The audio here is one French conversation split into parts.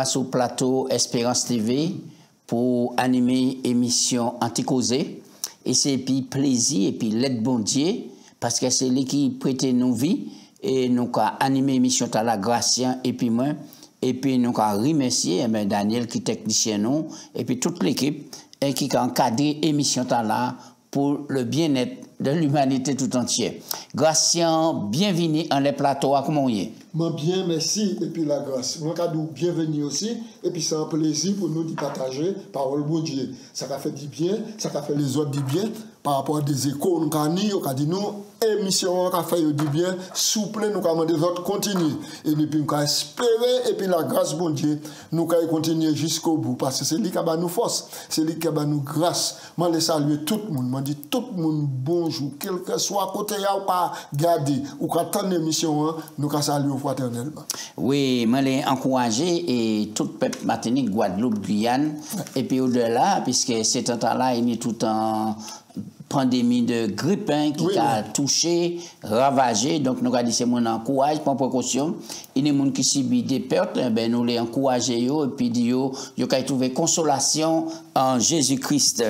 sur le plateau Espérance TV pour animer émission Anticausé. Et c'est puis plaisir et puis l'aide bon Dieu, parce que c'est lui qui prête nos vies et nous avons animé l'émission à la Gracien et puis moi. Et puis nous avons remercié Daniel qui est technicien nous et puis toute l'équipe et qui a encadré l'émission là pour le bien-être de l'humanité tout entière. Gracien, bienvenue en les plateaux à comment y est? Bien, merci, et puis la grâce. Nous avons bienvenue aussi, et puis c'est un plaisir pour nous de partager parole de Dieu. Ça a fait du bien, ça a fait les autres du bien, par rapport à des échos, nous avons dit nous, émission qui a fait du bien, souple, nous avons des autres continuer. Et puis nous avons espéré, et puis la grâce de Dieu, nous avons continuer jusqu'au bout, parce que c'est lui qui a nous force, c'est lui qui a nous grâce. Je les salue tout le monde, je dis tout le monde bonjour, quel que soit côté ou pas garder, ou quand on émission, nous avons salué fraternellement. Oui, je l'ai encouragé et tout le peuple Martinique, Guadeloupe, Guyane, et puis au-delà, puisque c'est temps-là, il est tout en pandémie de grippe qui a touché, ravagé. Donc, nous avons dit que c'est mon encourage, pour précaution. Il y a des gens qui subissent des pertes, nous les encourageons et puis ils ont trouvé consolation en Jésus-Christ.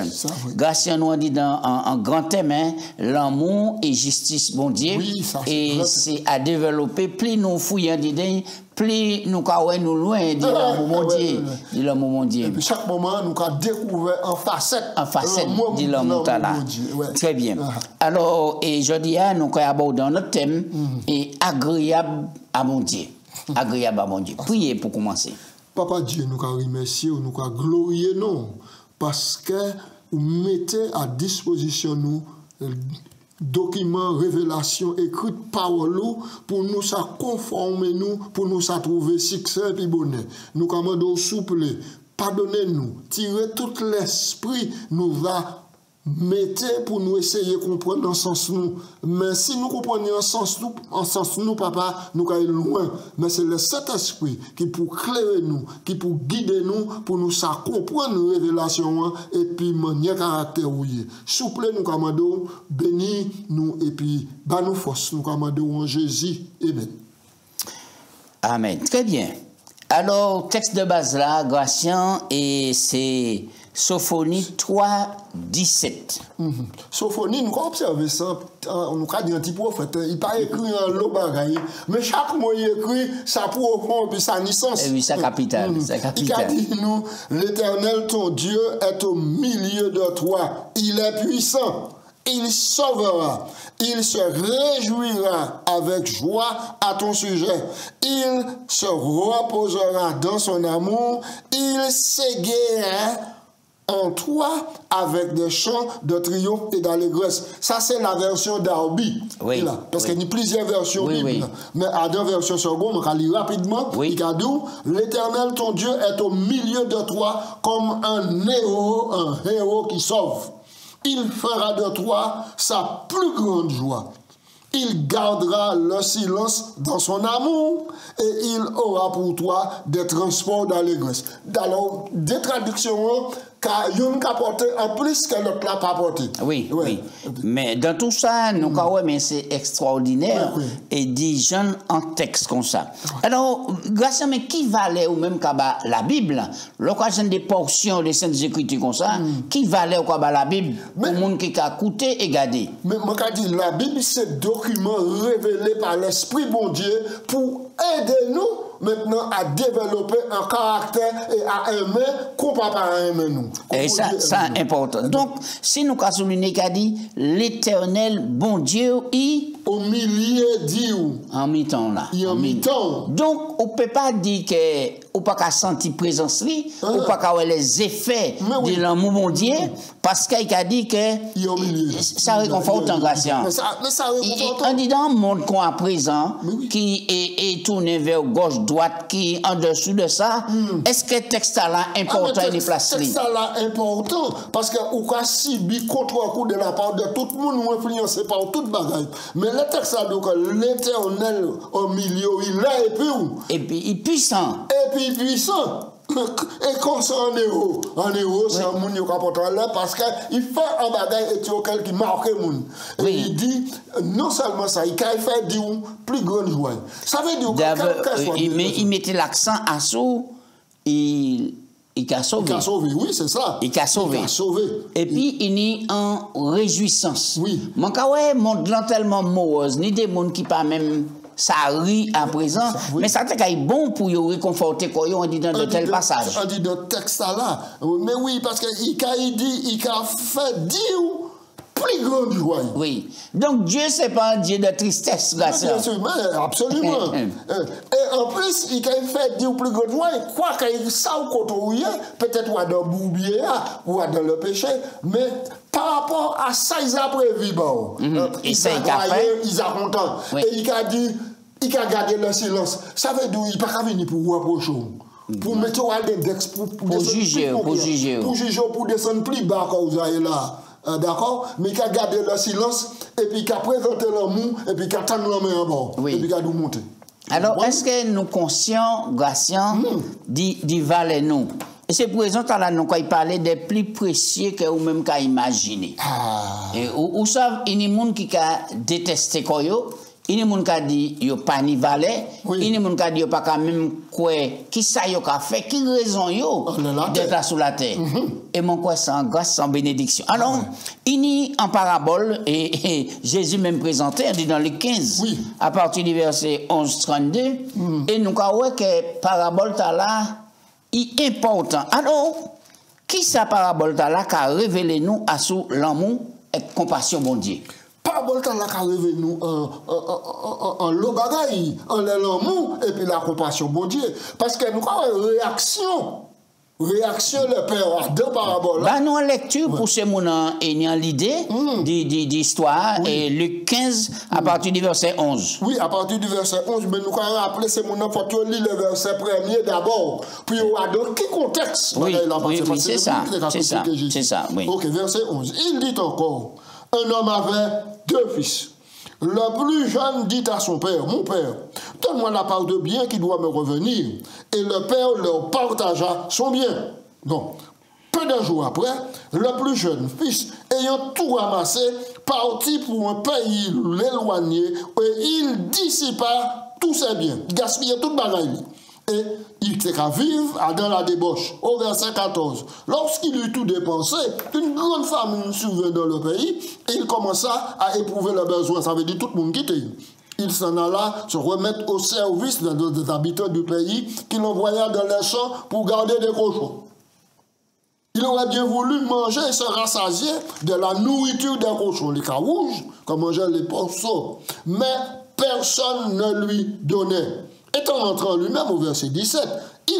Grâce à nous, on dit dans un grand thème, l'amour et justice, bon Dieu. Oui, ça, et c'est à développer. Plus nous fouillons d'idées, plus nous nous loin de l'amour mondial. De l'amour mondial. Et puis chaque moment, nous avons découvert en facette de l'amour là. Très bien. Alors, et je dis, nous avons abordé notre thème et agréable à mon Dieu. Agréable à mon Dieu. Priez pour commencer. Papa Dieu, nous avons remercié, nous avons glorifié nous, parce que vous mettez à disposition nous documents, révélations, écrites, paroles, pour nous ça conformer nous, pour nous ça trouver succès et bonheur. Nous commandons souple, pardonnez-nous, tirez tout l'esprit, nous va mettez pour nous essayer de comprendre dans le sens nous. Mais si nous comprenons en sens nous, papa, nous allons loin. Mais c'est le Saint-Esprit qui pour clairer nous, qui pour guider nous, pour nous ça comprendre nos révélations et puis manière caractère ouillé. Souple nous commandons, bénis nous et puis bas nous force nous commandons en Jésus. Amen. Amen. Très bien. Alors, texte de base là, Gratien, et c'est Sophonie 3, 17. Sophonie, nous avons observé ça, nous avons dit un petit prophète, il n'est pas écrit en l'eau bagaille, mais chaque mot il écrit, ça profond, puis ça naissance. Et oui, c'est capital. Il a dit nous, l'Éternel, ton Dieu, est au milieu de toi, il est puissant. Il sauvera, il se réjouira avec joie à ton sujet, il se reposera dans son amour, il s'égayera en toi avec des chants de triomphe et d'allégresse. Ça, c'est la version d'Arbi. Oui, parce qu'il y a plusieurs versions bibliques. Mais à deux versions secondes, on va lire rapidement. Il a dit, l'Éternel, ton Dieu, est au milieu de toi comme un héros qui sauve. Il fera de toi sa plus grande joie. Il gardera le silence dans son amour et il aura pour toi des transports d'allégresse. Alors, des traductions qu'il a apporté en plus que l'autre n'a pas apporté. Oui. Mais dans tout ça, nous avons mais c'est extraordinaire et dit jeunes en texte comme ça. Alors, grâce à mais qui valait ou même la Bible, l'occasion des portions des Saintes Écritures comme ça, qui valait ou la Bible pour le monde qui a écouté et gardé. Mais moi, je dis, la Bible, c'est document révélé par l'Esprit bon Dieu pour aider nous maintenant à développer un caractère et à aimer qu'on ne peut pas aimer nous. Et ça, c'est important. Donc, si nous avons souligné qu'a dit l'Éternel, bon Dieu, au milieu d'Iou. En mi-temps là. En mi-temps. Donc, on ne peut pas dire que on peut pas sentir présence li, on peut pas avoir les effets de l'amour mon Dieu, parce qu'il a dit que ça réconforte en grâce. En disant monde qu'on a présent, qui est tourné vers gauche, droite, qui est en dessous de ça, est-ce que le texte là important et place li? Le texte là important, parce que ou ka subi contre-coup de la part de tout le monde ou influencé par toute bagaille. Mais le texte là, donc l'Éternel au milieu, il est et puis il est puissant. Et puis puissant. Et comme ça en héros, c'est un monde qui rapporte là parce qu'il fait un bagage éthiopien qui marque le monde. Et il dit, non seulement ça, il fait dire plus grande joie. Ça veut dire il mettait l'accent à ça. il a sauvé. Il a sauvé, oui, c'est ça. Il a sauvé. Il a sauvé. Et puis, il est en réjouissance. Oui. Mon cas, ouais, monde là tellement morose, ni des monde qui pas même ça rit à présent, Ça, oui. mais ça c'est bon pour y réconforter quand on dit dans de tels passages. On dit dans le texte là. Mais oui, parce qu'il a fait dire plus grand joie. Oui. Donc Dieu, c'est pas un Dieu de tristesse, là, ça. Bien sûr, mais absolument. Et en plus, il a fait dire plus grand joie, quoi qu'il ça ou côté peut-être ou dans le boubier ou dans le péché, mais par rapport à ça, ils ont prévu. Bon. Et ça, il a fait. Ils sont contents. Oui. Et il a dit, il a gardé le silence. Ça veut dire qu'il n'a pas venir pour vous approcher. Pour mettre au index, pour juger, pour descendre plus bas quand vous allez là. D'accord? Mais il a gardé le silence, et puis il a présenté l'amour, et puis il a tendu la main en bas, Oui. et puis il a dû monter. Alors, est-ce que nous conscients, Gratien, d'y valer nous? Et c'est pour raison que nous avons parlé des plus précieux que vous-même qu'à imaginer. Et ou savez, il y a des gens qui ont détesté Koyo, il y a des gens qui ont dit qu'ils n'ont pas ni valet, il y a des gens qui ont dit qu'ils n'ont pas même quoi, qui ça yo ka fait, qui raison yo d'être sous la terre. Et mon quoi sans grâce, sans bénédiction. Alors, il y a en parabole, et Jésus même présenté, on dit dans le 15, à partir du verset 11-32, et nous avons que parabole là, est important. Alors, qui sa parabole là qui a révélé nous à sous l'amour et compassion bon Dieu? Parabole là qui a révélé nous en le bagaille, en l'amour et puis la compassion bon Dieu. Parce que nous avons une réaction le Père à deux paraboles. Bah, nous en lecture pour ce moment ayant l'idée d'histoire et Luc 15 à partir du verset 11. Oui, à partir du verset 11, mais nous avons rappelé ce moment faut que lire le verset premier d'abord, puis on a dans quel contexte. Oui, c'est ça. C'est ça, oui. OK, verset 11. Il dit encore, un homme avait deux fils. Le plus jeune dit à son père, mon père, donne-moi la part de bien qui doit me revenir. Et le père leur partagea son bien. Donc, peu de jours après, le plus jeune fils, ayant tout ramassé, partit pour un pays éloigné et il dissipa tous ses biens, gaspillait toute bagaille. Et il était qu'à vivre dans la débauche. Au verset 14. Lorsqu'il eut tout dépensé, une grande famine survint dans le pays et il commença à éprouver le besoin. Ça veut dire tout le monde quittait. Il s'en alla se remettre au service des habitants du pays qu'il envoya dans les champs pour garder des cochons. Il aurait bien voulu manger et se rassasier de la nourriture des cochons, les carouges, comme mangeaient les porceaux. Mais personne ne lui donnait. Étant entré en lui-même au verset 17,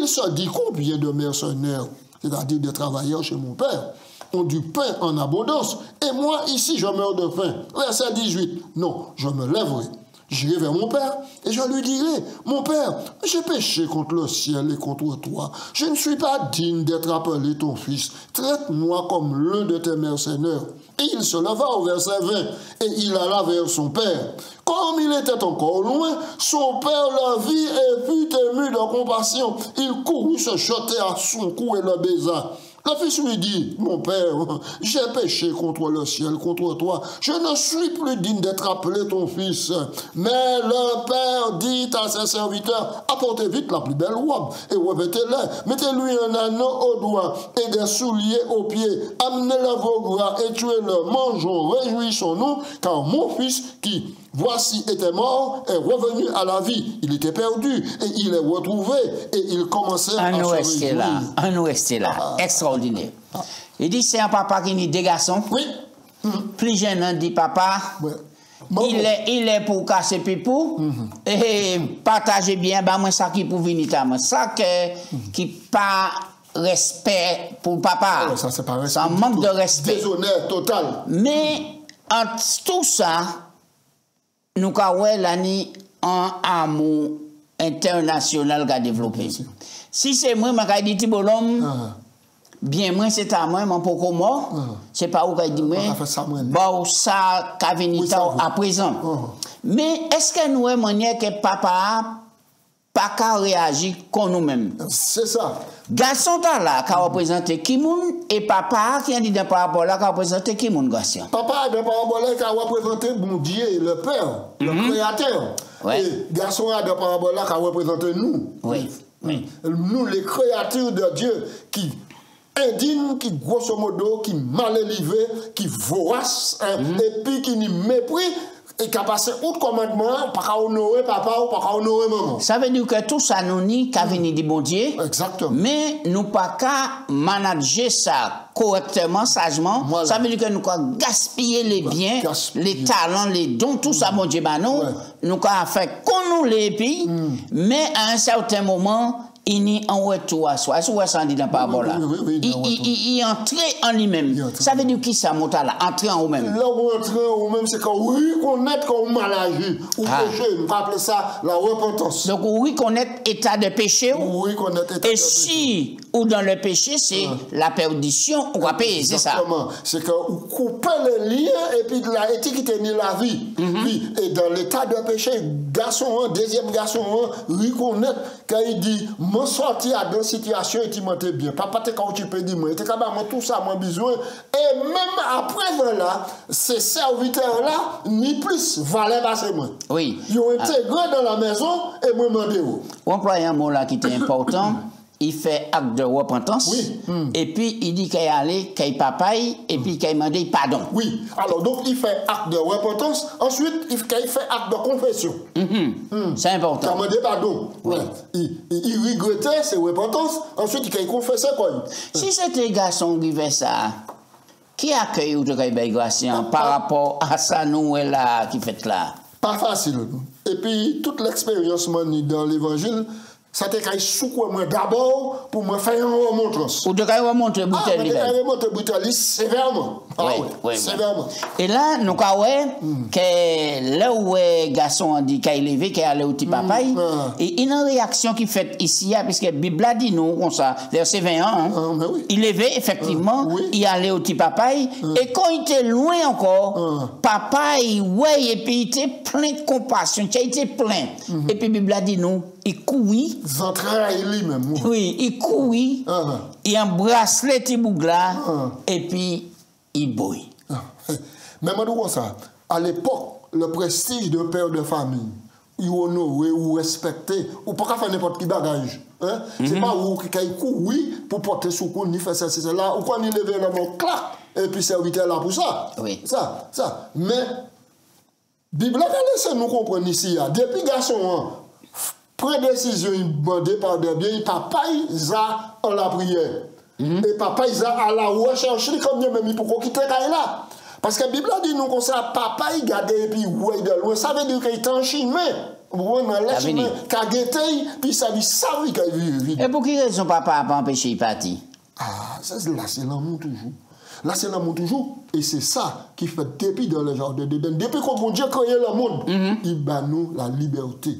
il se dit combien de mercenaires, c'est-à-dire des travailleurs chez mon père, ont du pain en abondance, et moi ici je meurs de faim. Verset 18, non, je me lèverai, j'irai vers mon père, et je lui dirai, mon père, j'ai péché contre le ciel et contre toi, je ne suis pas digne d'être appelé ton fils, traite-moi comme l'un de tes mercenaires. Et il se leva au verset 20, et il alla vers son père. Comme il était encore loin, son père le vit et fut ému de compassion. Il courut se jeter à son cou et le baisa. Le fils lui dit, mon père, j'ai péché contre le ciel, contre toi. Je ne suis plus digne d'être appelé ton fils. Mais le père dit à ses serviteurs, apportez vite la plus belle robe et revêtez-la. Mettez-lui un anneau au doigt et des souliers aux pieds. Amenez-le vos gras et tuez-le. Mangeons, réjouissons-nous, car mon fils qui... voici était mort, est revenu à la vie. Il était perdu et il est retrouvé et il commençait à se réjouir. Un nous rester là. Extraordinaire. Il dit c'est un papa qui dit des garçons. Oui. Plus jeune, on dit papa. Ouais. Il est pour casser pipou et partager bien, bah moi ça qui pour venir à moi. Ça qui pas respect pour papa. Ça c'est pas respect. Ça manque de respect. Déshonneur total. Mais entre tout ça, nous avons un amour international qui a développé. Si c'est moi, je dis Tibolom, bien moi, c'est à moi, mon poko mort, c'est pas où je dis moi, bon, ça, qui a venu à présent. Mais est-ce que nous avons manière que papa pas qu'à réagir comme nous-mêmes? C'est ça. Garçon là, qui a représenté Kimoun, et papa qui a dit dans la parabole là, qui a représenté Kimoun, garçon. Papa, dans la parabole, qui a représenté bon Dieu, le Père, le Créateur. Ouais. Et garçon, dans la parabole là, qui a représenté nous. Oui. Nous, les créatures de Dieu, qui indignes, qui grosso modo, qui mal élevés, qui voraces, et puis qui n'y mépris, et qui a passé autre commandement, pas qu'à honorer papa ou pas qu'à honorer maman. Ça veut dire que tout ça nous nie qu'à venir du bon Dieu. Exactement. Mais nous pas qu'à manager ça correctement, sagement. Voilà. Ça veut dire que nous qu'à gaspiller les biens, les talents, les dons, tout ça, bon Dieu, nous qu'à faire qu'on nous les pays, mais à un certain moment, il n'y en retour à soi. Est-ce que vous dit dans la parole là? Il entre en lui-même. Ça veut dire qui ça monte là? Entrer en vous-même. Là où entrer en vous-même, c'est quand vous reconnaître qu'on mal agi ou péché. Nous appelons ça la repentance. Donc, vous reconnaître état de péché. Oui, reconnaître état de péché. Et si, ou dans le péché, c'est la perdition, on va payer, c'est ça. Exactement. C'est que vous coupez les liens et puis de la étiquette ni la vie. Et dans l'état de péché, garçon, deuxième garçon, reconnaître qu'il dit, moi sorti à deux situations et tu m'en bien. Papa, t'es quand tu peux dire, moi, t'es quand même tout ça, moi besoin. Et même après, là, ces serviteurs-là, ni plus, valaient passer moi. Oui. Ils ont intégré dans la maison et moi, m'en déroule. On emploie un mot là qui était important. Il fait acte de repentance. Oui. Et puis, il dit qu'il est allé, qu'il papaye, et puis qu'il demandé pardon. Oui. Alors, donc, il fait acte de repentance. Ensuite, il fait acte de confession. C'est important. Il a demandé pardon. Oui. Il regrettait ses repentances. Ensuite, il confessait quoi. Si c'était garçon qui fait ça, qui accueille ou de par rapport à ça, nous, là, qui fait là? Pas facile. Et puis, toute l'expérience dans l'évangile, ça te caille sous quoi moi d'abord pour me faire une remontrance. Ou de remontrer bouteille. Ah, mais remonter bouteille sévèrement. Oui, sévèrement. Et là, nous avons que là où le garçon dit qu'il est levé, qu'il est allé au petit papa, et il y a une réaction qui fait ici, puisque la Bible a dit nous, comme ça, verset 21, il est levé, effectivement, il est allé au petit papa, et quand il était loin encore, papa, ouais, et puis il était plein de compassion, il était plein. Et puis la Bible a dit nous, il courit. Lui-même. Oui, il courit, il embrasse les petits bouglas, et puis il bouille. Mais moi, ça, à l'époque, le prestige de père de famille, il honoré ou respecté, ou pas faire n'importe quel bagage. Hein? C'est pas où il courit pour porter secours, ni faire ça, c'est là, ou quand il lève la main, clac, et puis serviteur là pour ça. Oui. Ça. Mais, Bible a laissé nous comprendre ici, depuis garçon, prend décision, il demande par des biens, papa, il a en la prière. Et papa, il a à la recherche, comme il même pour quitter là. Parce que la Bible a dit nous comme ça, papa, il garde et puis ouais de loin. Ça veut dire qu'il est en chemin. Dans le chemin, qu'il a guetté, puis ça dit ça, oui, qu'il vit. Et pour qui raison papa n'a pas empêché de partir? Ah, là, c'est l'amour toujours. Là, c'est l'amour toujours. Et c'est ça qui fait depuis dans le jardin d'Éden. Depuis que mon Dieu a créé le monde, il bat nous la liberté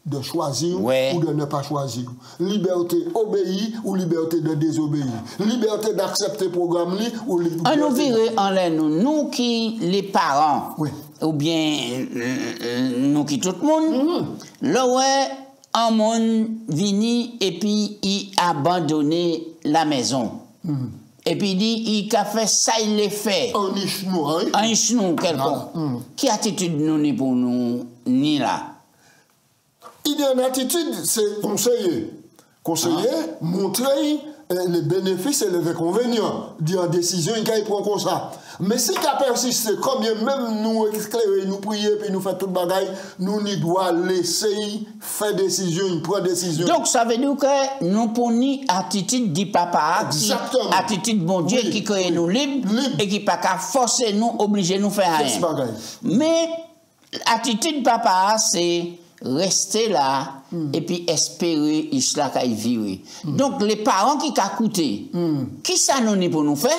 de choisir ou de ne pas choisir. Liberté obéir ou liberté de désobéir. Liberté d'accepter le programme ou liberté... On nous virait en l'air, nous qui les parents, ou bien nous qui tout le monde, là ouais, un monde vini et puis il abandonné la maison. Et puis il dit, il a fait ça, il l'a fait. En ichnou, hein? En ichnou, quelqu'un. Qui attitude nous ni pour nous, ni là? Il y a une attitude, c'est conseiller. Conseiller, montrer les bénéfices et les inconvénients. Dire en décision, il prend comme ça. Mais si il persiste, comme même nous éclairer, nous prier, puis nous faire tout le bagage, nous n'y doit laisser faire décision, il prend décision. Donc ça veut dire que nous prenons attitude du papa, attitude bon Dieu qui crée nous libres et qui pas qu'à forcer nous, obliger nous faire rien. Mais attitude papa, c'est rester là et puis espérer Isla qu'il vive. Donc les parents qui ont coûté, qui ça nous ni pour nous faire?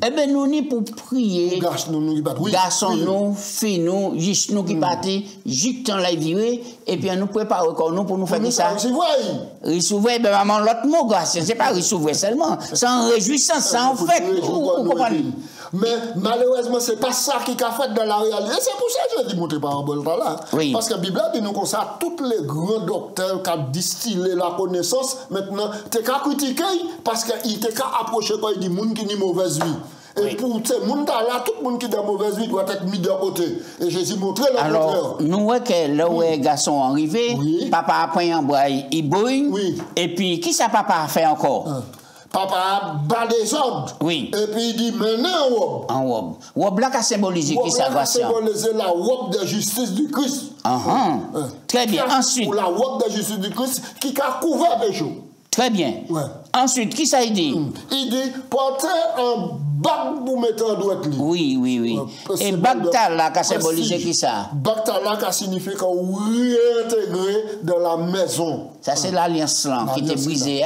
Eh bien nous ni pour prier. Garçons nous, filles nous, juste nous qui partent, juste en la vivre et puis nous préparer pour nous faire ça. Recevoir, ben maman l'autre mot grâce, c'est pas recevoir seulement, sans réjouissance, sans fait. Vous comprenez? Mais malheureusement, ce n'est pas ça qui a fait dans la réalité. C'est pour ça que je dis montrer parabole là. Parce que la Bible dit nous comme ça, tous les grands docteurs qui ont distillé la connaissance, maintenant, tu as critiqué parce qu'il t'a approché quand il dit monde qui a une mauvaise vie. Et pour ces gens-là, tout le monde qui est dans mauvaise vie doit être mis de côté. Et Jésus montrait le contraire. Alors, nous voyons que là où les garçons arrivés, papa a pris un bois, il bouille. Et puis, qui ça papa a fait encore? Papa a bat des ordres. Oui. Et puis il dit maintenant en robe. En robe. Robe là qui a symbolisé qui ça va faire? Symboliser la robe de justice du Christ. Très bien. Ensuite. La robe de justice du Christ qui a couvert péché. Très bien. Ensuite, qui ça dit? Il dit portez un bac pour mettre en droite. Oui. Et bac là qui a symbolisé qui ça? Bac là qui a signifié qu'on réintégrer dans la maison. Ça c'est l'alliance là qui était brisée.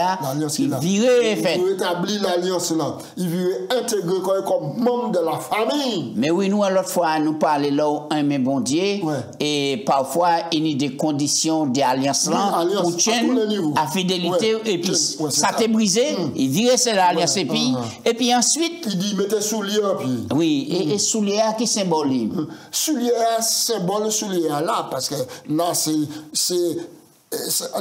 Il virait fait. Il rétablit l'alliance là. Il virait intégrer comme membre de la famille. Mais oui, nous l'autre fois nous parlons là où un mais bon Dieu et parfois il y a des conditions d'alliance là pour tenir à fidélité et puis ça t'est brisé, il virait c'est l'alliance et puis ensuite il dit mettez souliers à pied. Oui, et souliers qui symbolise. Souliers symbole souliers là parce que là c'est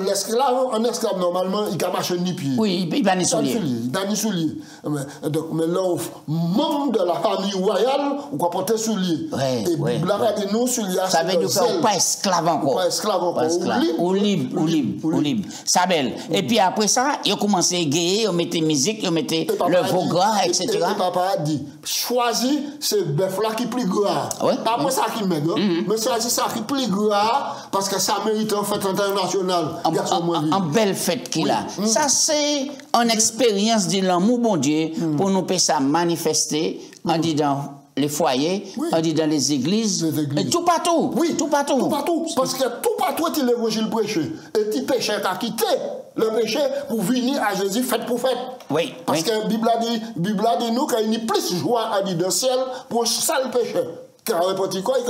l'esclave, un esclave normalement, il ne marche ni pied. Oui, il va ni soulier. Il va ni soulier. Mais là, membre de la famille royale, on va porter soulier. Et là, nous, souliers, ça veut dire qu'on n'est pas esclave encore. Pas esclave encore. Ou libre. Ça belle. Et puis après ça, ils ont commencé à gayer, ils mettaient musique, ils mettaient le veau gras, etc. Et papa a dit, choisis ce bœuf-là qui est plus gras. Pas après ça qui m'aide, mais choisis ça qui est plus gras parce que ça mérite en fait international. En belle fête qu'il a. Ça, c'est une expérience de l'amour, bon Dieu, pour nous faire ça manifester, on dit dans les foyers, on dit dans les églises, et tout partout. Oui, tout partout. Parce que tout partout, il l'évangile prêché. Et tu péché qui a quitté le péché pour venir à Jésus, fête pour fête. Oui. Parce que la Bible dit nous qu'il y a plus de joie à dire dans le ciel pour ça le péché.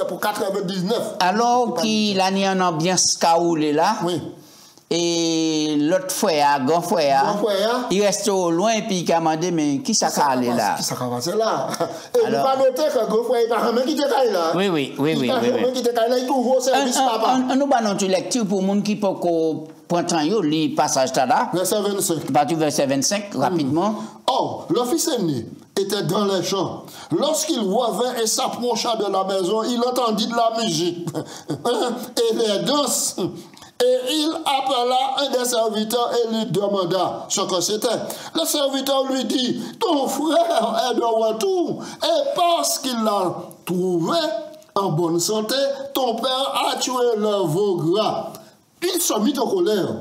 Pour 99. Alors qu'il a mis une ambiance kaoulé là. Et l'autre frère, grand frère, il reste au loin et puis il a demandé mais qui ça va aller là? Qui ça va passer là? Et il va noter que grand frère il pas même qui te caille là. Oui. Il qui te caille là, il trouve au service papa. On nous donne une lecture pour les gens qui peuvent prendre le passage là. Verset 25. Parti verset 25 rapidement. Or, le fils aîné était dans les champs. Lorsqu'il revint et s'approcha de la maison, il entendit de la musique et des danses. Et il appela un des serviteurs et lui demanda ce que c'était. Le serviteur lui dit, ton frère est de retour. Et parce qu'il l'a trouvé en bonne santé, ton père a tué le veau gras. Il se mit en colère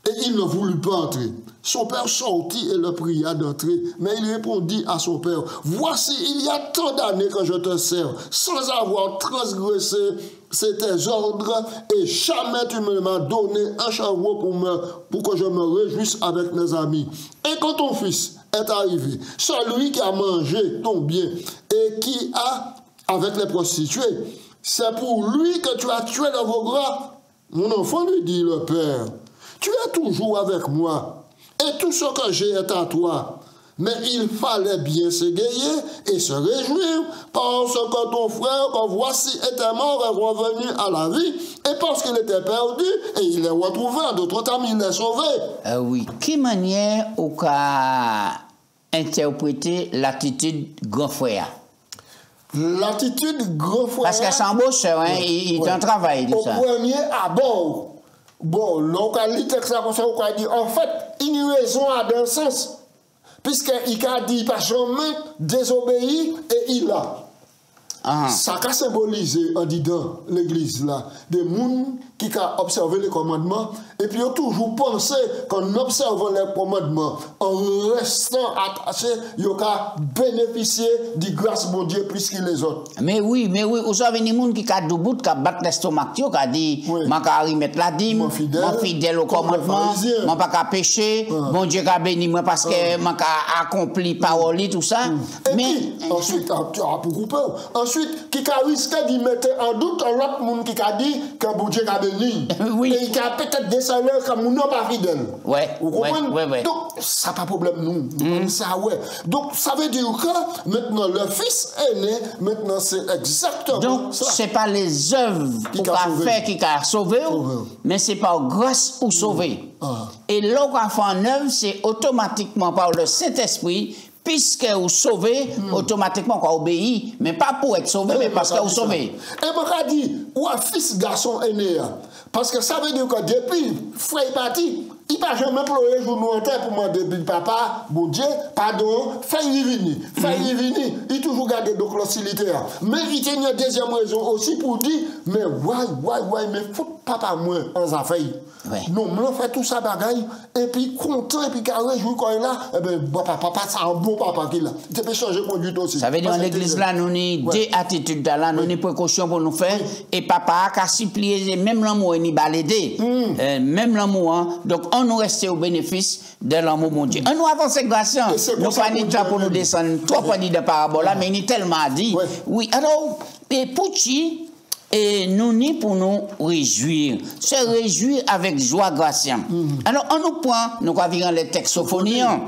et il ne voulut pas entrer. Son père sortit et le pria d'entrer, mais il répondit à son père, voici, il y a tant d'années que je te sers, sans avoir transgressé tes ordres, et jamais tu ne m'as donné un chevreau pour que je me réjouisse avec mes amis. Et quand ton fils est arrivé, celui qui a mangé ton bien et qui a avec les prostituées, c'est pour lui que tu as tué le veau gras. Mon enfant, lui dit le père, tu es toujours avec moi. Et tout ce que j'ai est à toi. Mais il fallait bien s'égayer et se réjouir parce que ton frère, que voici, était mort et revenu à la vie. Et parce qu'il était perdu, et il est retrouvé, en d'autres termes, il est sauvé. Oui. Quelle manière on a interprété l'attitude grand frère? L'attitude grand frère. Parce que c'est un beau cher, il est en travail. Au premier abord. Bon, localité, ça dit, en fait, il y a une raison à d'un sens. Puisqu'il a dit, pas jamais désobéi et il a. Ça a symbolisé en disant l'église là, des gens qui ont observé les commandements et puis ont toujours pensé qu'en observant les commandements, en restant attaché, ils ont bénéficié de grâce de Dieu plus que les autres. Mais oui, vous savez, les gens qui ont debout, qui ont battu l'estomac, qui ont dit, je vais remettre la dîme, je suis fidèle au commandement, je ne vais pas pécher, bon Dieu a béni moi parce que je vais accomplir la parole, tout ça. Et puis, ensuite, ensuite, qui a risqué d'y mettre en doute l'autre monde qui a dit que bon Dieu a béni. Oui. Et qui a peut-être des salaires comme nous pas fidèles. Vous comprenez? Ouais. Donc, ça n'a pas de problème, nous. Ça, ouais. Donc, ça veut dire que maintenant, le fils aîné, maintenant, c'est exactement donc, ça. Donc, ce n'est pas les œuvres qu'on a fait qui a sauvé, mais c'est par grâce ou sauvé. Et l'eau qu'on a fait en œuvre, c'est automatiquement par le Saint-Esprit, puisque vous sauvez, automatiquement, vous obéit, mais pas pour être sauvé, mais parce que vous sauvez. Et je dit, ou un fils garçon aîné, parce que ça veut dire que depuis, frère parti, il n'a jamais pleuré jour nous en terre pour demander, papa, bon Dieu, pardon, fais-y venir, il toujours garde donc l'hostilité. Mais il tient une deuxième raison aussi pour dire, mais mais faut papa moins en affaire. Non, on fait tout ça bagaille, et puis content, et puis carré, jour quand il est là, eh bien, papa, c'est un bon papa qui là. Tu peux changer de conduite aussi. Ça veut dire, en l'église là, nous avons deux attitudes là, nous avons des précautions pour nous faire, et papa a supplié, même l'amour, il va l'aider. Même l'amour, donc on nous reste au bénéfice de l'amour, mon Dieu. On nous avance grâce, nous pas dit ça pour nous descendre, trois fois dit de parabole là, mais il tellement dit. Oui, alors, et pour qui? Et nous ni pour nous réjouir, se réjouir avec joie gratienne. Alors on nous prend, nous avons les textes sophoniens.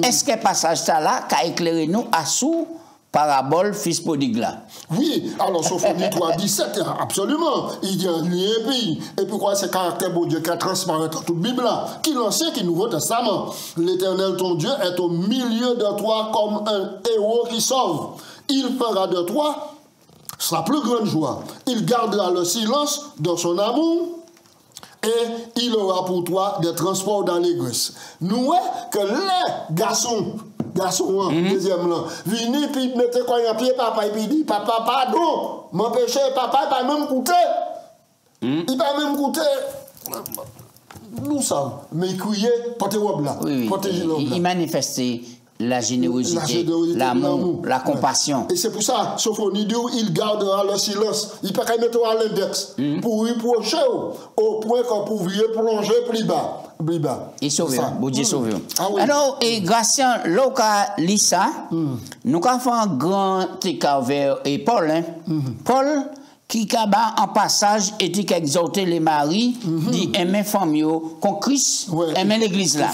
Est-ce que passage ça là qu'a éclairé nous à sous parabole fils prodigue là? Oui, alors Sophonie 3:17, absolument. Il y a un lien et puis quoi, c'est caractère bon Dieu qui est transparent dans toute Bible là, qui l'Ancien, qui Nouveau Testament. L'Éternel ton Dieu est au milieu de toi comme un héros qui sauve. Il fera de toi sa plus grande joie. Il gardera le silence dans son amour et il aura pour toi des transports dans l'église. Nous, que les garçons, deuxième là, viennent puis mettez quoi un pied papa et puis dit papa pardon, m'empêcher papa il pas même coûter. Il pas même coûter. Nous ça, mais crier portez robe là, portez robe là. Il manifestait la générosité, l'amour, la compassion. Et c'est pour ça, Sophonie dit, il gardera le silence. Il peut pas mettre à l'index pour reprocher au point qu'on pouvait plonger plus bas. Et sauver, bon Dieu sauver. Oui. Alors, et grâce à l'Oka Lisa, nous avons fait un grand écart vers Paul. Paul, qui a en passage et qui a exhorté les maris, dit aimer famille comme Christ, aimer l'église là.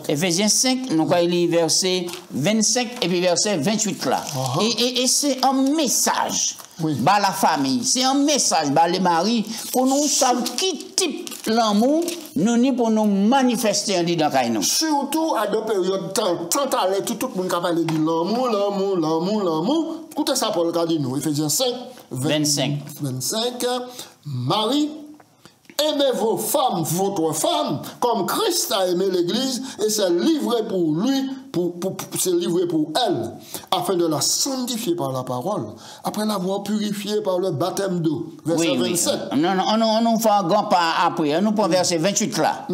Éphésiens 5, nous avons lu verset 25 et puis verset 28 là. Et c'est un message par la famille, c'est un message par les maris pour nous savoir qui type l'amour nous ni pour nous manifester en dit dans nous. Surtout à deux périodes tant à l'heure tout le monde qui parle de l'amour. Écoutez ça Paul a dit nous, Éphésiens 5, 25. Marie, aimez vos femmes, votre femme, comme Christ a aimé l'Église et s'est livré pour lui, s'est livré pour elle, afin de la sanctifier par la parole, après l'avoir purifiée par le baptême d'eau. Verset 27. Non, on nous fait un grand pas après, on nous prend verset 28 là.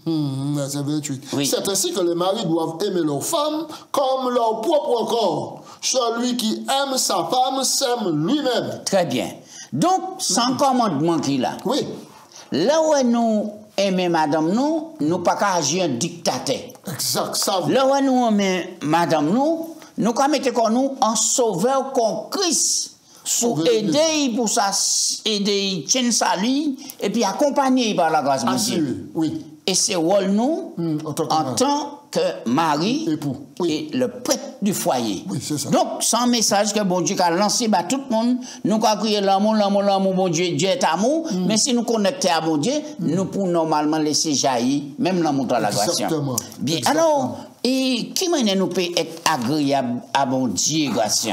Verset 28. C'est ainsi que les maris doivent aimer leurs femmes comme leur propre corps. Celui qui aime sa femme s'aime lui-même. Très bien. Donc, sans commandement qu'il a. Oui. Là où nous aimons madame nous, nous pas qu'à agir un dictateur. Exact. Ça. Là où nous aimons madame nous qu'à mettre nous en sauveur comme Christ. Pour aider, pour ça, aider, tienne sa ligne, et puis accompagner par la grâce de Dieu. Oui. Et c'est rôle nous, en tant que mari et le prêtre du foyer. Oui, c'est ça. Donc, c'est un message que bon Dieu a lancé à tout le monde. Nous avons crié l'amour, bon Dieu, Dieu est amour. Mais si nous connectons à bon Dieu, nous pouvons normalement laisser jaillir, même l'amour de la grâce. Exactement. Bien, alors, et qui manière nous peut être agréable à bon Dieu, grâce?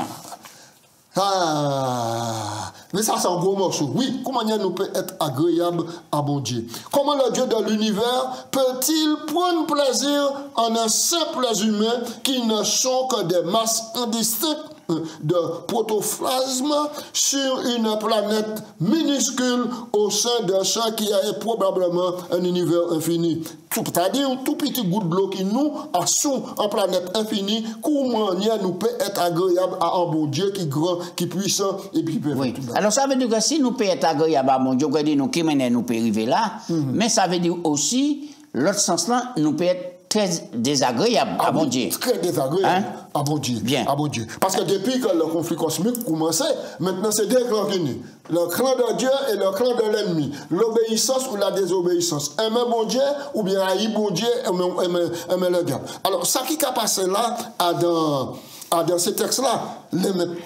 Mais ça, c'est un gros morceau. Oui, comment nous peut être agréable à bon Dieu? Comment le Dieu de l'univers peut-il prendre plaisir en un simple humain qui ne sont que des masses indistinctes de protoplasme sur une planète minuscule au sein de ce qui est probablement un univers infini? C'est-à-dire tout petit bout de l'eau qui nous assume en planète infinie, comment nous peut être agréable à un bon Dieu qui est grand, qui est puissant et puis peut oui. Alors ça veut dire que si nous peut être agréable à bon Dieu, nous qui nous peut arriver là, mais ça veut dire aussi l'autre sens là, nous peut être très désagréable à bon Dieu. Très désagréable à bon Dieu. Bien. À bon Dieu. Parce que depuis que le conflit cosmique commençait, maintenant c'est deux clans qui sont. Le clan de Dieu et le clan de l'ennemi. L'obéissance ou la désobéissance. Aimer bon Dieu ou bien haïr bon Dieu, aimer le diable. Alors, ça qui a passé là, dans ces textes-là,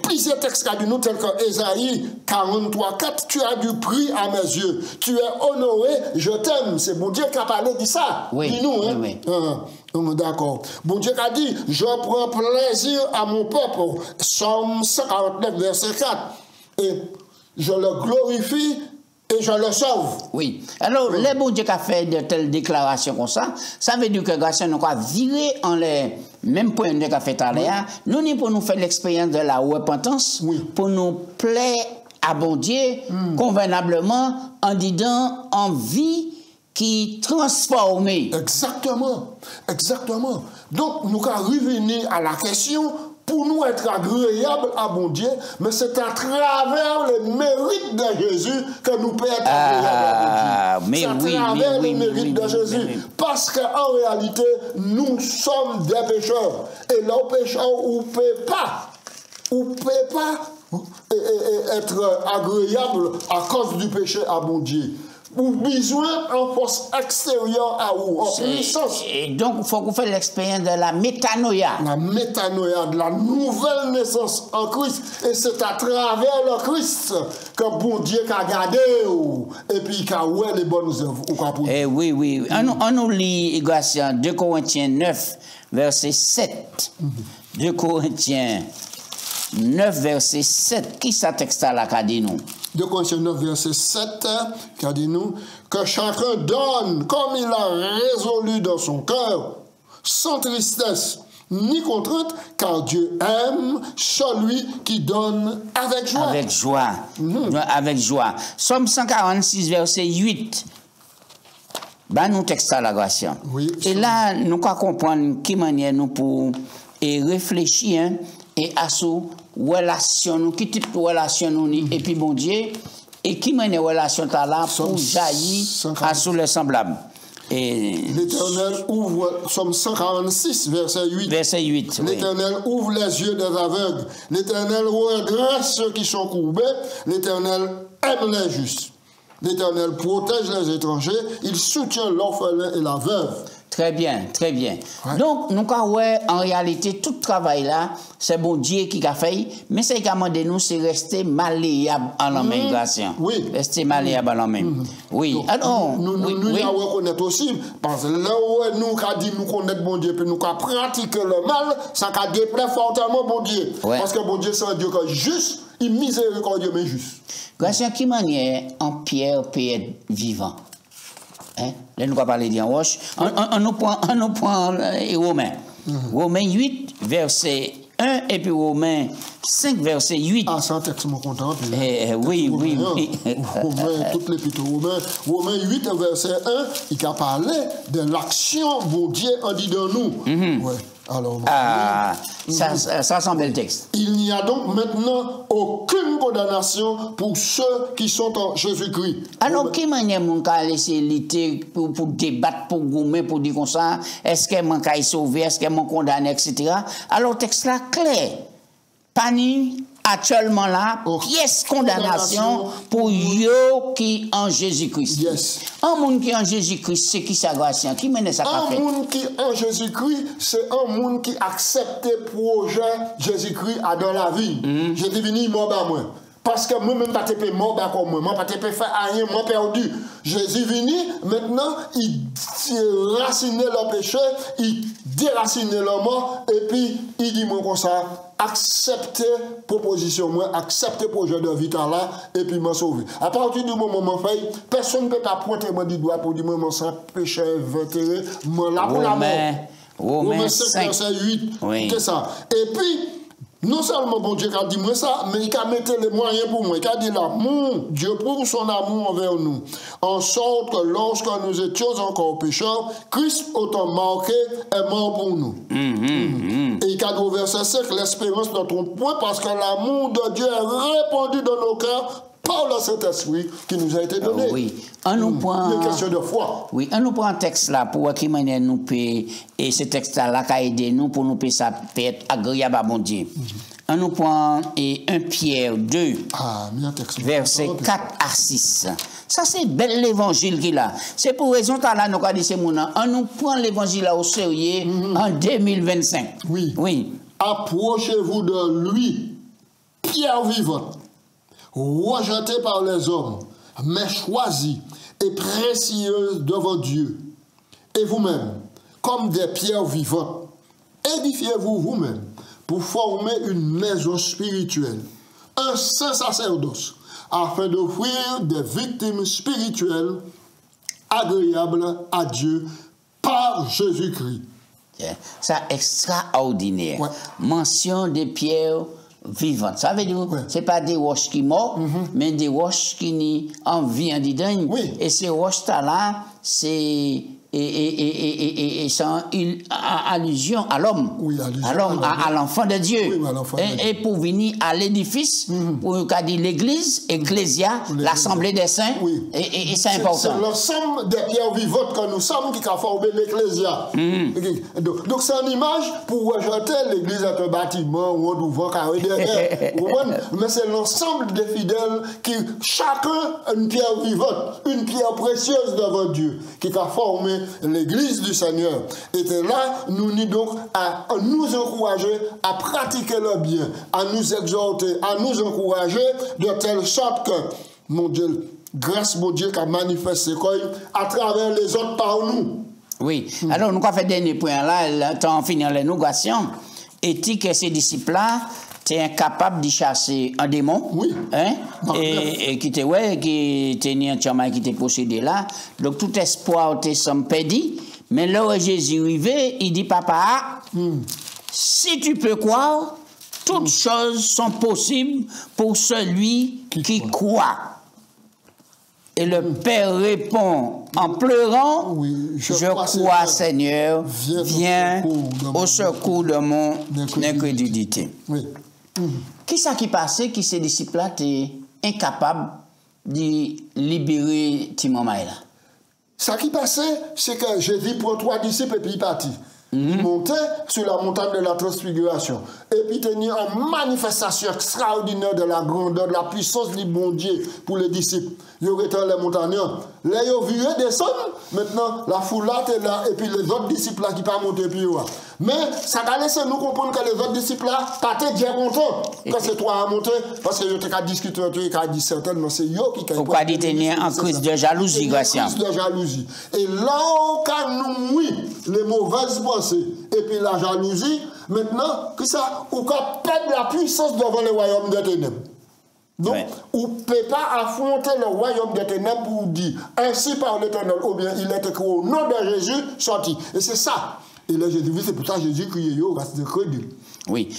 plusieurs textes qu'a dit nous, tels que Ésaïe 43:4, tu as du prix à mes yeux, tu es honoré, je t'aime. C'est bon Dieu qui a parlé de ça. Oui. Dis-nous, hein? Oui. D'accord. Bon Dieu a dit, je prends plaisir à mon peuple. Psaume 149, verset 4. Et je le glorifie et je le sauve. Oui. Alors, les bon Dieu qui a fait de telles déclarations comme ça veut dire que grâce à nous, quoi, virer en les mêmes points de qu'a fait à l'air, nous ni pour nous faire l'expérience de la repentance, pour nous plaire à bon Dieu convenablement en disant en vie qui transforme. Exactement, exactement. Donc, nous allons revenir à la question pour nous être agréables à bon Dieu, mais c'est à travers les mérites de Jésus que nous pouvons être agréables à bon Dieu. C'est à travers les mérites de Jésus. Parce qu'en réalité, nous sommes des pécheurs. Et là, pécheurs, on ne peut pas être agréable à cause du péché à bon Dieu. Ou besoin en force extérieure à vous, en puissance. Et donc, il faut qu'on fasse l'expérience de la métanoïa. La métanoïa, de la nouvelle naissance en Christ. Et c'est à travers le Christ que bon Dieu a gardé et puis qu'il a oué les bonnes œuvres. Eh oui, oui. On nous lit, Gratien, 2 Corinthiens 9, verset 7. 2 Corinthiens 9, verset 7. Qui ça texte-là qu'a dit nous? 2 Corinthiens 9, verset 7, qui a dit nous, que chacun donne comme il a résolu dans son cœur, sans tristesse ni contrainte, car Dieu aime celui qui donne avec joie. Avec joie. Avec joie. Somme 146, verset 8. Ben, nous texte à la grâce. Oui, et là, nous allons comprendre qui manière nous pour réfléchir et à ce relation nous, qui type de relation nous, et puis bon Dieu, et qui mène relation là pour jaillir à sous le semblable. L'Éternel ouvre, Somme 146, verset 8. Verset 8. L'Éternel ouvre les yeux des aveugles. L'Éternel redresse ceux qui sont courbés. L'Éternel aime les justes. L'Éternel protège les étrangers. Il soutient l'orphelin et la veuve. Très bien, très bien. Ouais. Donc, nous avons en réalité tout travail là, c'est bon Dieu qui a fait, mais c'est également de nous, c'est rester malléable en l'immigration. Oui. Rester malléable en l'homme. Oui. Donc, alors, nous reconnaître aussi, parce que là où nous avons dit nous connaître bon Dieu, puis nous avons pratiqué le mal, ça a déplaît fortement bon Dieu. Ouais. Parce que bon Dieu, c'est un Dieu qui est juste, il miséricordieux, mais juste. Grâce à qui manière en pierre peut être vivant? Hein? Là, nous allons parler d'en roche. On nous prend Romains. Romains 8, verset 1, et puis Romains 5, verset 8. Ah, c'est un texte mon content. Oui. Romains, toutes les plutôt Romains 8, verset 1, il a parlé de l'action, bon Dieu, en dit de nous. Ouais. Alors, ça c'est un bel texte. Il n'y a donc maintenant aucune condamnation pour ceux qui sont en Jésus-Christ. Alors, qui manière mon cas laisser l'été pour débattre, pour gommer, pour dire comme ça, est-ce que mon cas est sauvé, est-ce que mon condamné, etc. Alors, texte là clair. Pani actuellement là, pièce condamnation pour eux qui en Jésus-Christ. Yes. Un monde qui en Jésus-Christ, c'est qui sa grâce, qui mène ça un monde qui en Jésus-Christ, c'est un monde qui accepte le projet Jésus-Christ a dans la vie. J'ai devenu mort à moi. Parce que moi-même, pas te mort comme moi, moi, pas te faire rien, moi perdu. Jésus venu, maintenant, il racine le péché, il déracine le mort, et puis il dit moi comme ça, acceptez proposition, moi, acceptez projet de vie là, et puis me sauver. À partir du moment où je fais, personne ne peut pas pointer mon doigt pour dire moi, sans péché vétéré, moi là pour la mort. Romains 5, verset 8, c'est ça. Et puis, non seulement bon Dieu a dit moi ça, mais il a mis les moyens pour moi. Il a dit là, mon Dieu prouve son amour envers nous, en sorte que lorsque nous étions encore pécheurs, Christ autant marqué est mort pour nous. Et il a dit au verset 5, l'espérance ne trompe point parce que l'amour de Dieu est répandu dans nos cœurs par le Saint-Esprit qui nous a été donné. Oui. On nous prend une question de foi. Oui, on nous prend un texte là pour qui manière nous peut et ce texte là qui a aidé nous pour nous peut ça peut être agréable à bon Dieu. On nous prend 1 Pierre 2 verset 4 à 6. Ça c'est bel l'évangile qu'il a. C'est pour raison que là nous avons dit c'est mon on nous prend l'évangile là au sérieux en 2025. Oui. Approchez-vous de lui, pierre vivante, rejeté par les hommes, mais choisi et précieuse devant Dieu. Et vous-même, comme des pierres vivantes. Édifiez-vous vous-même pour former une maison spirituelle, un saint sacerdoce, afin d'offrir des victimes spirituelles agréables à Dieu par Jésus-Christ. Ça extraordinaire. Ouais. Mention des pierres vivantes. Ça veut dire, c'est pas des roches qui morts, mais des roches qui n'y en vie en dedans. Oui. Et ces roches-là, c'est une allusion à l'homme, Oui, allusion à l'homme, à l'enfant de Dieu. Oui, à l'enfant de Dieu. Et pour venir à l'édifice, pour qu'a dit l'église, ecclésia, l'assemblée des saints, Oui. et c'est important. C'est l'ensemble des pierres vivantes que nous sommes qui a formé l'ecclésia. Donc c'est une image pour rejeter l'église est un bâtiment où on ouvre carré derrière. Mais c'est l'ensemble des fidèles qui, chacun, une pierre vivante, une pierre précieuse devant Dieu, qui a formé l'église du Seigneur. Et là, nous nous donc à nous encourager à pratiquer le bien, à nous exhorter, à nous encourager de telle sorte que, mon Dieu, grâce mon Dieu qui a manifesté à travers les autres par nous. Oui. Alors, nous avons fait dernier point là, en finir les négocions. Éthique et ces disciples-là, tu es incapable de chasser un démon. Oui. Hein? Et qui était ni entièrement qui était possédé là. Donc, tout espoir te semble perdu. Mais là où Jésus est arrivé, il dit, papa, si tu peux croire, toutes choses sont possibles pour celui qui croit. Et le Père répond en pleurant, Oui, je crois Seigneur, viens au secours de mon incrédulité. Oui. Qui ça qui passait, qui ces disciples-là étaient incapables de libérer Timon Maïla? Ce qui passait, c'est que Jésus prend 3 disciples et puis il partit. Il montait sur la montagne de la transfiguration. Et puis il tenait une manifestation extraordinaire de la grandeur, de la puissance du bon Dieu pour les disciples. Ils auraient été les montagnards. Là, ils ont vu descendre. Maintenant, la foule là est là. Et puis les autres disciples là qui ne sont pas montés plus haut. Mais ça a laissé nous comprendre que les autres disciples là partaient bien contents quand c'est toi à monter. Parce que ils ont discuté entre eux, ils ont dit certainement, c'est eux qui ont pourquoi ils tenaient en crise de jalousie, Gracien? Crise de jalousie. Et là, quand nous, oui, les mauvaises pensées et puis la jalousie, maintenant, que ça, on peut perdre la puissance devant le royaume des ténèbres. Donc, on ne peut pas affronter le royaume des ténèbres pour dire, ainsi par l'Éternel, ou bien il est écrit au nom de Jésus, sorti. Et c'est ça. Et là, j'ai dit, c'est pour ça que Jésus criait, yo, reste de crédit. Oui,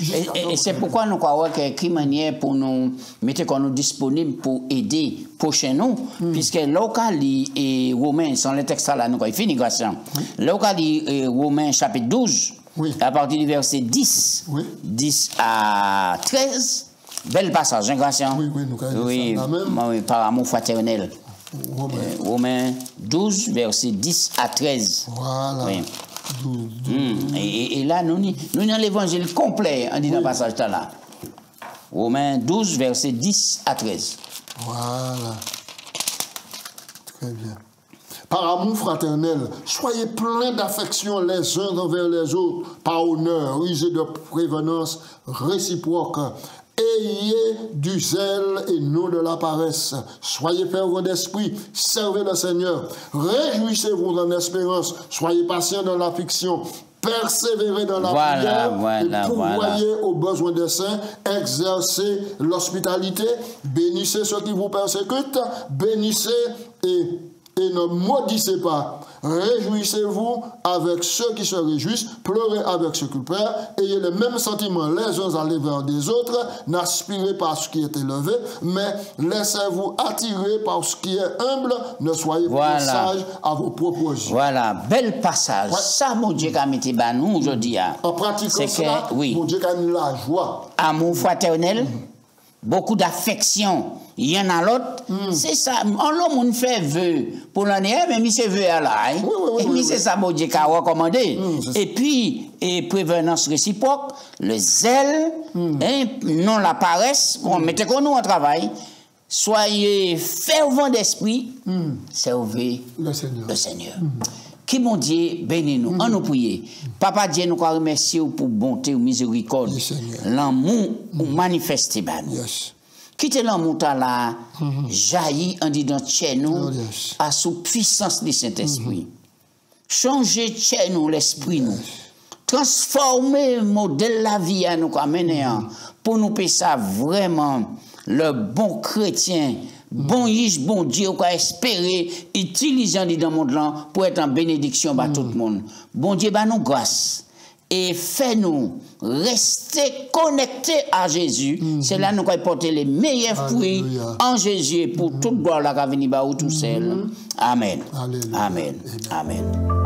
et c'est pourquoi nous croyons qu'il y a une manière pour nous mettre qu'on nous disponible pour aider prochain nous, puisque local et Romains, sans le texte là, nous avons fini, Gracien. Local et Romains chapitre 12, à partir du verset 10, 10 à 13, bel passage, hein, Gracien? Oui, nous avons oui, par amour fraternel. Romains 12, verset 10 à 13. Voilà. Oui. Et là, nous avons l'évangile complet en disant le passage là. Romains 12, verset 10 à 13. Voilà. Très bien. Par amour fraternel, soyez pleins d'affection les uns envers les autres, par honneur, usés de prévenance réciproque. Ayez du zèle et non de la paresse. Soyez fervents d'esprit, servez le Seigneur. Réjouissez-vous dans l'espérance. Soyez patients dans l'affliction. Persévérez dans la prière et pourvoyez aux besoins des saints. Exercez l'hospitalité. Bénissez ceux qui vous persécutent. Bénissez et ne maudissez pas. Réjouissez-vous avec ceux qui se réjouissent, pleurez avec ceux qui pleurent, ayez les mêmes sentiments les uns à l'égard des autres, n'aspirez pas à ce qui est élevé, mais laissez-vous attirer par ce qui est humble, ne soyez pas sages à vos propres yeux. Voilà, bel passage. Ça, mon Dieu, qu'a mis nous aujourd'hui. En pratiquant cela, mon Dieu, qu'a mis la joie. Amour fraternel, beaucoup d'affection. Il y en a l'autre, c'est ça. L'homme, on fait vœu pour l'année, mais il se veut à là. Et c'est ça, mon Dieu, qu'a recommandé. Et puis, prévenance réciproque, le zèle, non la paresse, mettez qu'on nous en travail. Soyez fervents d'esprit, servez le Seigneur. Qui, mon Dieu, bénis-nous, en nous prier. Papa Dieu, nous remercions pour bonté ou miséricorde, l'amour manifesté par nous. Quittez l'amour là, jaillit en disant chez nous, à sous puissance du Saint-Esprit. changer nous l'esprit nous. Transformer le modèle la vie à nous amener pour nous payer ça vraiment le bon chrétien, bon riche, bon Dieu, qu'on espérer utiliser dans le monde là pour être en bénédiction pour tout le monde. Bon Dieu, nous grâce et fait-nous rester connectés à Jésus. C'est là nous allons porter les meilleurs fruits en Jésus pour toute gloire la venir tout seul. Amen. Amen. Amen.